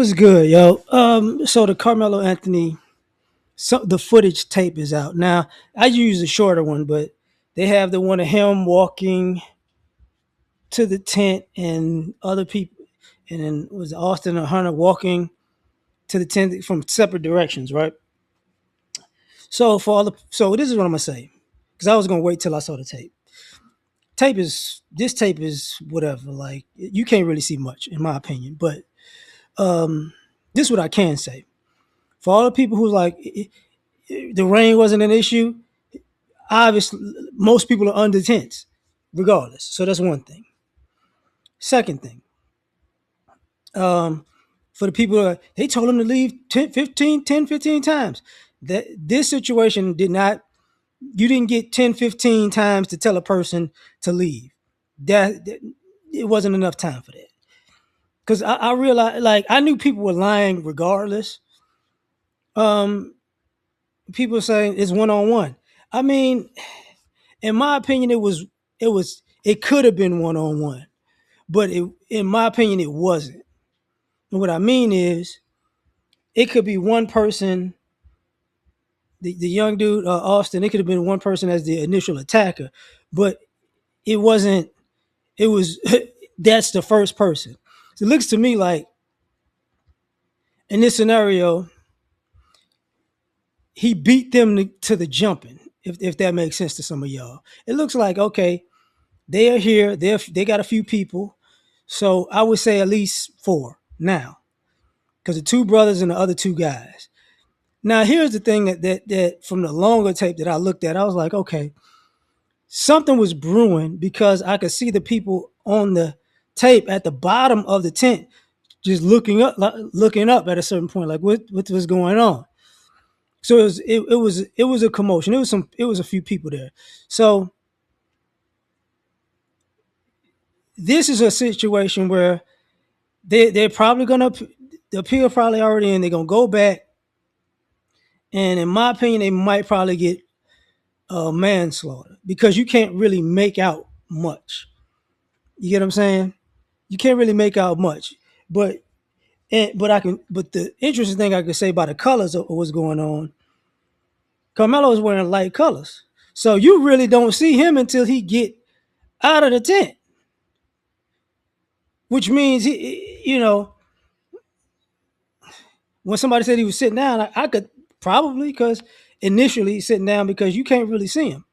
What's good, yo? So the Carmelo Anthony, the footage tape is out now. I use the shorter one, but they have the one of him walking to the tent and other people, and then was Austin and Hunter walking to the tent from separate directions, right? So this is what I'm gonna say, because I was gonna wait till I saw the tape. This tape is whatever. Like you can't really see much, in my opinion, but this is what I can say. For all the people who's like, the rain wasn't an issue. Obviously, most people are under tents, regardless. So that's one thing. Second thing, for the people that they told them to leave 10, 15 times. That this situation did not, you didn't get 10, 15 times to tell a person to leave. That it wasn't enough time for that. Because I realized, like, I knew people were lying regardless. Um, People saying it's one on one. I mean, in my opinion, it could have been one on one, but in my opinion, it wasn't. And what I mean is, it could be one person, the young dude Austin. It could have been one person as the initial attacker, but it wasn't. It was that's the first person. So it looks to me like in this scenario, he beat them to the jumping. If that makes sense to some of y'all, it looks like okay. They are here. They got a few people. So I would say at least four now, because the two brothers and the other two guys. Now here's the thing that from the longer tape that I looked at, I was like, okay, something was brewing because I could see the people on the tape at the bottom of the tent just looking up at a certain point, like what was going on. So it was a commotion. It was a few people there. So this is a situation where they're probably gonna, the appeal probably already in. They're gonna go back, and in my opinion, they might probably get manslaughter because you can't really make out much. You get what I'm saying? You can't really make out much, but but I can. But the interesting thing I could say about the colors of what's going on, Carmelo is wearing light colors, so you really don't see him until he get out of the tent, which means when somebody said he was sitting down, I could probably, because initially he's sitting down because you can't really see him.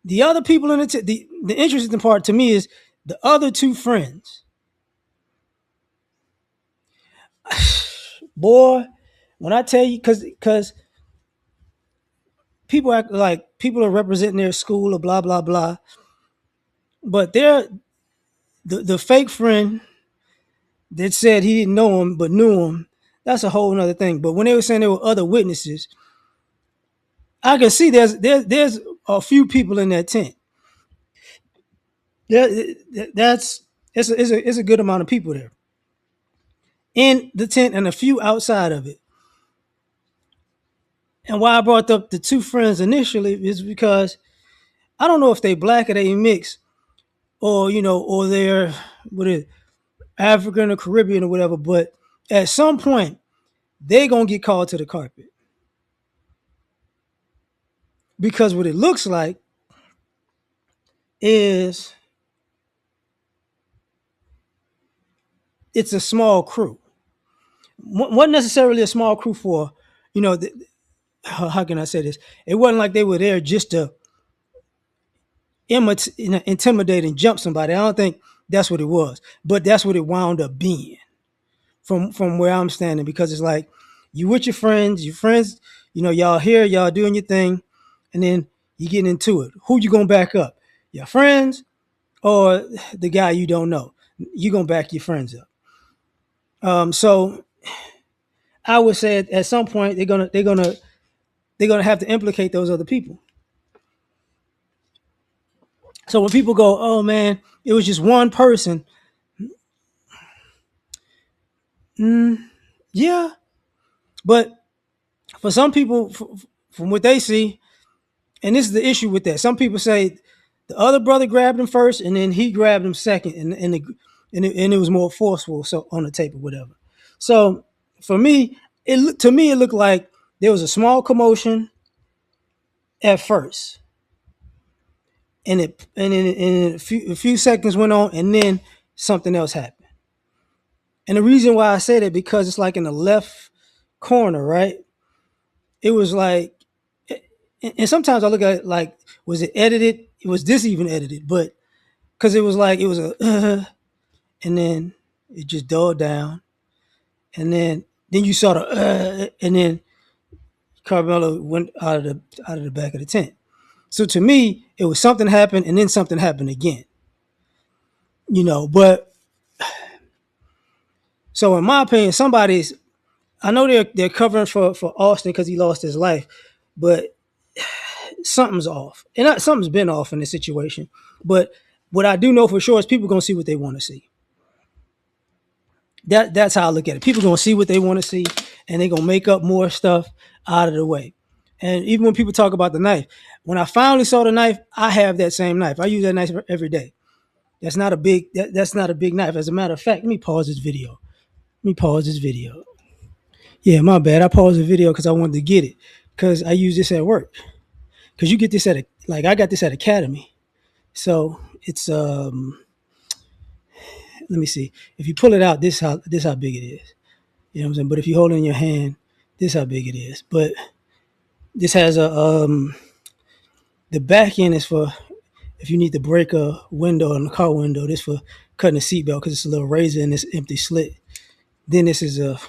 The other people in the interesting part to me is the other two friends. Boy, when I tell you, because people act like people are representing their school or blah blah blah, but they're the fake friend that said he didn't know him but knew him. That's a whole other thing. But when they were saying there were other witnesses, I can see there's a few people in that tent. There, that's it's a good amount of people there in the tent and a few outside of it. And why I brought up the two friends initially is because I don't know if they black or they mix, or or they're what is African or Caribbean or whatever. But at some point, they're gonna get called to the carpet because what it looks like is it's a small crew. Wasn't necessarily a small crew for, you know, how can I say this? It wasn't like they were there just to intimidate and jump somebody. I don't think that's what it was, but that's what it wound up being from where I'm standing, because it's like you with your friends, y'all here, y'all doing your thing, and then you getting into it. Who you gonna back up? Your friends or the guy you don't know? You gonna back your friends up. So I would say at some point they're gonna have to implicate those other people. So when people go, "Oh man, it was just one person," yeah, but for some people, from what they see, and this is the issue with that. Some people say the other brother grabbed him first, and then he grabbed him second, and and it was more forceful so on the tape or whatever. So for me, to me it looked like there was a small commotion at first, and a few seconds went on, and then something else happened. And the reason why I say that because it's like in the left corner, right? It was like, and sometimes I look at it like, was it edited? Was this even edited? But because it was like it was a, and then it just dulled down, and then you saw the, and then Carmelo went out of the back of the tent. So to me, it was something happened, and then something happened again. But so in my opinion, somebody's. I know they're covering for Austin because he lost his life, but something's off, and something's been off in this situation. But what I do know for sure is people gonna see what they want to see. That's how I look at it. People gonna see what they want to see, and they're gonna make up more stuff out of the way. And even when people talk about the knife, when I finally saw the knife, I have that same knife. I use that knife every day. That's not a big knife. As a matter of fact, let me pause this video. Let me pause this video. Yeah, my bad. I paused the video because I wanted to get it because I use this at work. Because you get this I got this at Academy. So it's let me see. If you pull it out, this how big it is. You know what I'm saying? But if you hold it in your hand, this how big it is. But this has a the back end is for if you need to break a window in the car window. This for cutting the seatbelt because it's a little razor in this empty slit. Then this is a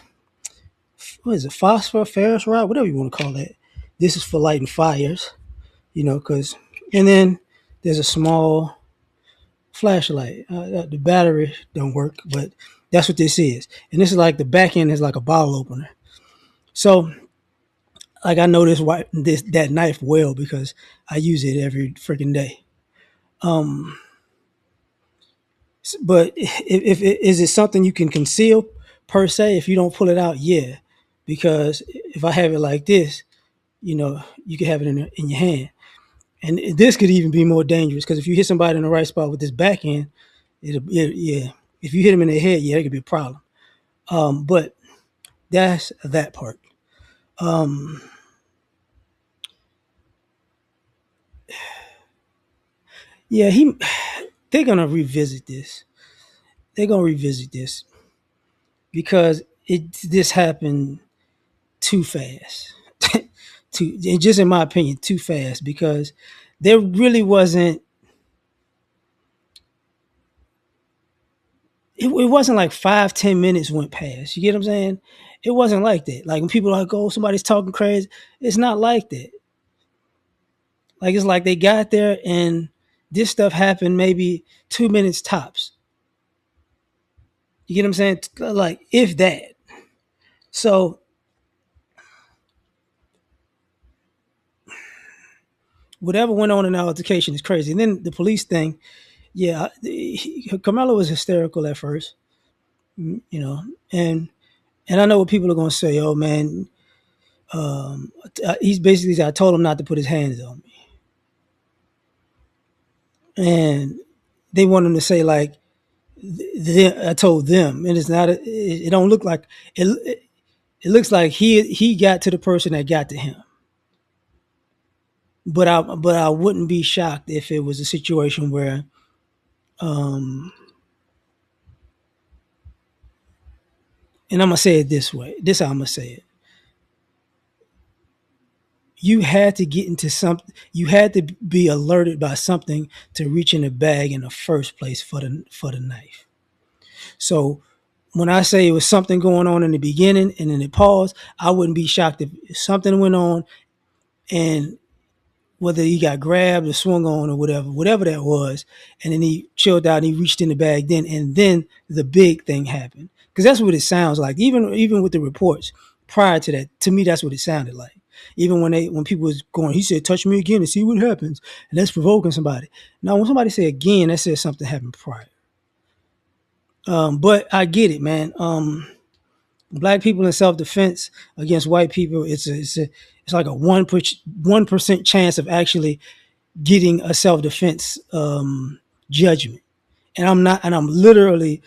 what is it? Phosphor ferrous rod, whatever you want to call that. This is for lighting fires. Because and then there's a small flashlight. The battery don't work, but that's what this is. And this is like the back end is like a bottle opener. So, like I know that knife well because I use it every freaking day. But if is it something you can conceal per se if you don't pull it out? Yeah, because if I have it like this, you can have it in your hand. And this could even be more dangerous because if you hit somebody in the right spot with this back end, yeah. If you hit them in the head, yeah, it could be a problem. But that's that part. Yeah, they're gonna revisit this. They're gonna revisit this because this happened too fast. too, and just in my opinion, too fast because there really wasn't. It wasn't like 5-10 minutes went past. You get what I'm saying? It wasn't like that. Like when people are like, "Oh, somebody's talking crazy," it's not like that. Like it's like they got there and this stuff happened maybe 2 minutes tops. You get what I'm saying? Like if that. So whatever went on in the altercation is crazy. And then the police thing, yeah, Carmelo was hysterical at first, you know, and I know what people are gonna say. Oh man, he's basically I told him not to put his hands on me, and they want him to say like I told them, and it's not. It don't look like it. It looks like he got to the person that got to him. But I wouldn't be shocked if it was a situation where um and I'm gonna say it this way. This how I'm gonna say it. You had to get into something. You had to be alerted by something to reach in the bag in the first place for the knife. So when I say it was something going on in the beginning and then it paused, I wouldn't be shocked if something went on and whether he got grabbed or swung on or whatever that was, and then he chilled out and he reached in the bag then, and then the big thing happened. Because that's what it sounds like. Even with the reports prior to that, to me that's what it sounded like. Even when people was going, he said, "Touch me again and see what happens," and that's provoking somebody. Now, when somebody say again, that says something happened prior. But I get it, man. Black people in self defense against white people, it's like a 1% chance of actually getting a self defense judgment. And I'm not, and I'm literally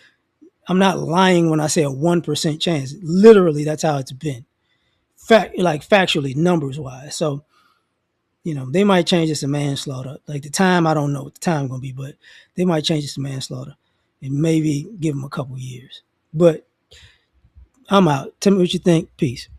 I'm not lying when I say a 1% chance. Literally, that's how it's been. Like factually, numbers wise. So, they might change this to manslaughter. Like the time, I don't know what the time gonna be, but they might change this to manslaughter and maybe give them a couple years. But I'm out. Tell me what you think. Peace.